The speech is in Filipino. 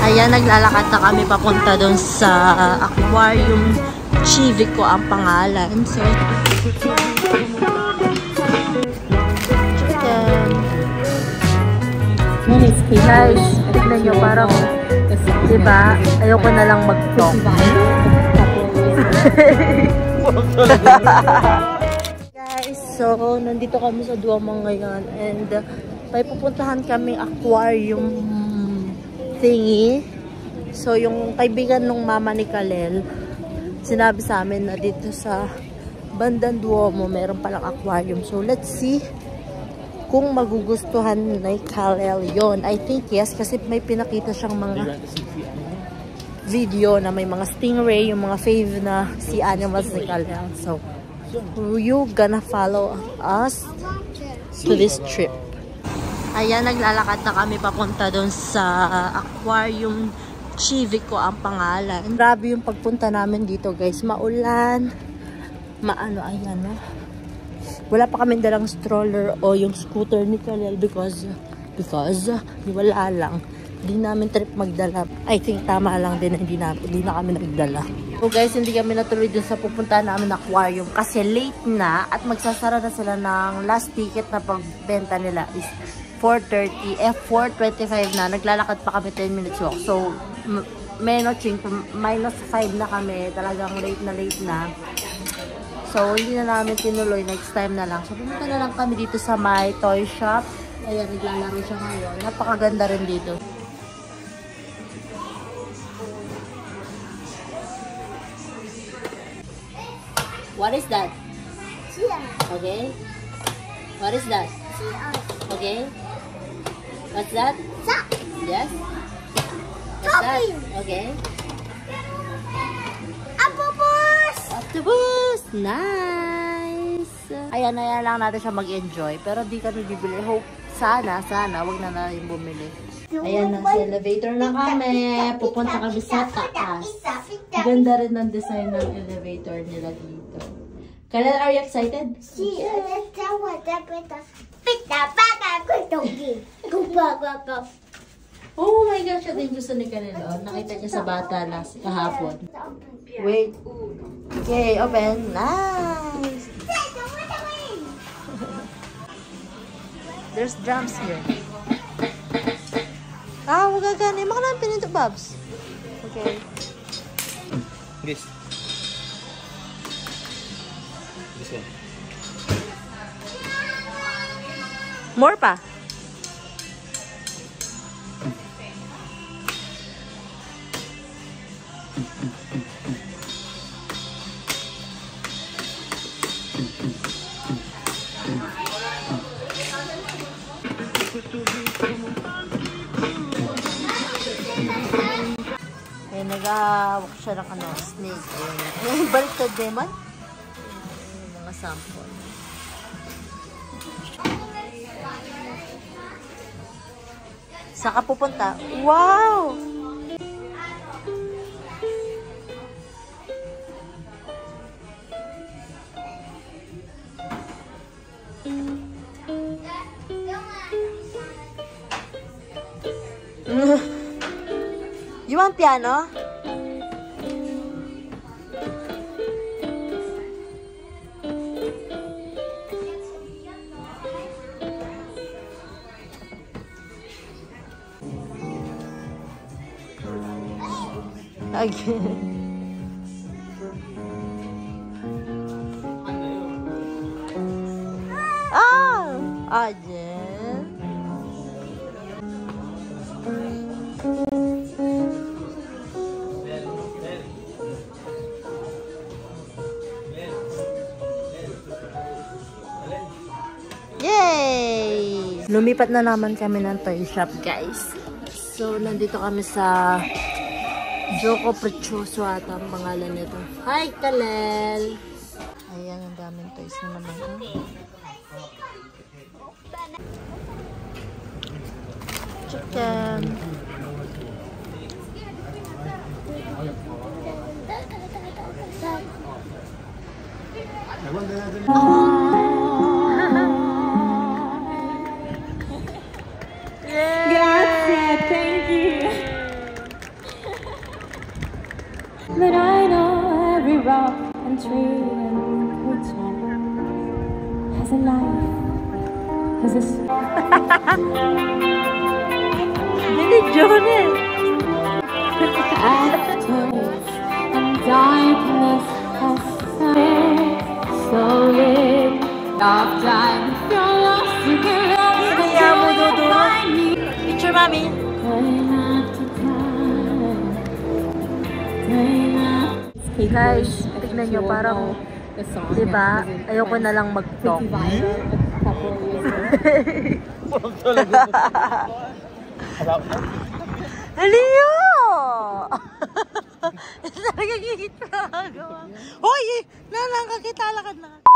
Ayan, naglalakad na kami papunta doon sa aquarium. Chivico ang pangalan. So, guys, tignan nyo, parang, diba, ayoko na lang mag-vlog. Guys, so, nandito kami sa Duomo ngayon, and may pupuntahan kami aquarium thingy. So, yung kaibigan ng mama ni Kalel, sinabi sa amin na dito sa bandang Duomo, meron palang aquarium. So, let's see kung magugustuhan ni Kalel yon. I think yes, kasi may pinakita siyang mga video na may mga stingray, yung mga fave na sea animals ni Kalel. So, you gonna follow us to this trip. Ayan, naglalakad na kami papunta doon sa aquarium. Chivico ang pangalan. Grabe yung pagpunta namin dito, guys. Maulan. Maano, ayan, no? Wala pa kami dalang stroller o yung scooter ni Kalel because wala lang. Hindi namin trip magdala. I think tama lang din na hindi na kami nagdala. So guys, hindi kami natuloy dun sa pupunta namin na aquarium kasi late na at magsasara na sila ng last ticket na pagbenta nila is 4:30, 4:25 na. Naglalakad pa kami 10 minutes walk. So, minus 5 na kami. Talagang late na. So, hindi na namin tinuloy. Next time na lang. So, pumunta na lang kami dito sa my toy shop. Ayan, naglalaro siya ngayon. Napakaganda rin dito. What is that? Okay. What is that? Okay. What's that? Yes. What's that? Okay. Octopus! Nice! Ayan lang natin siya mag-enjoy. Pero di kami bibili. Hope, sana, wag na natin bumili. Ayan, nasa elevator na kami. Pupunta kami sa taas. Ganda rin ng design ng elevator nila dito. Kalel, are you excited? Oh my gosh, ito yung gusto ni Kalel. Nakita niya sa bata na kahapon. Wait. Okay, open. Nice. There's drums here. Wag gagani. Makalang pinito, Babs. Okay. This one. More pa. Ay, nag-awak siya ng snake. Ayun. Baliktad demon. Yung mga sample. Saan ka pupunta? Wow! You want piano? Again. Again. Yay! Lumipat na naman kami ng toy shop, guys. So, nandito kami sa Joko Precioso ata ang pangalan nito. Hi, Kalel! Ayan, ang daming toys na naman. Chicken. Grazie, thank you. But I know every rock and tree and creature has a life, has a Billy Jones. afterwards, and darkness has solid of time. You're lost, you can love the joy of finding. Picture, mami. Time after time, time after. Guys, tignan nyo, parang, diba, ayoko na lang mag-talk. Halio! Talaga gigit na. Hoy! Nakakakita, lakad na.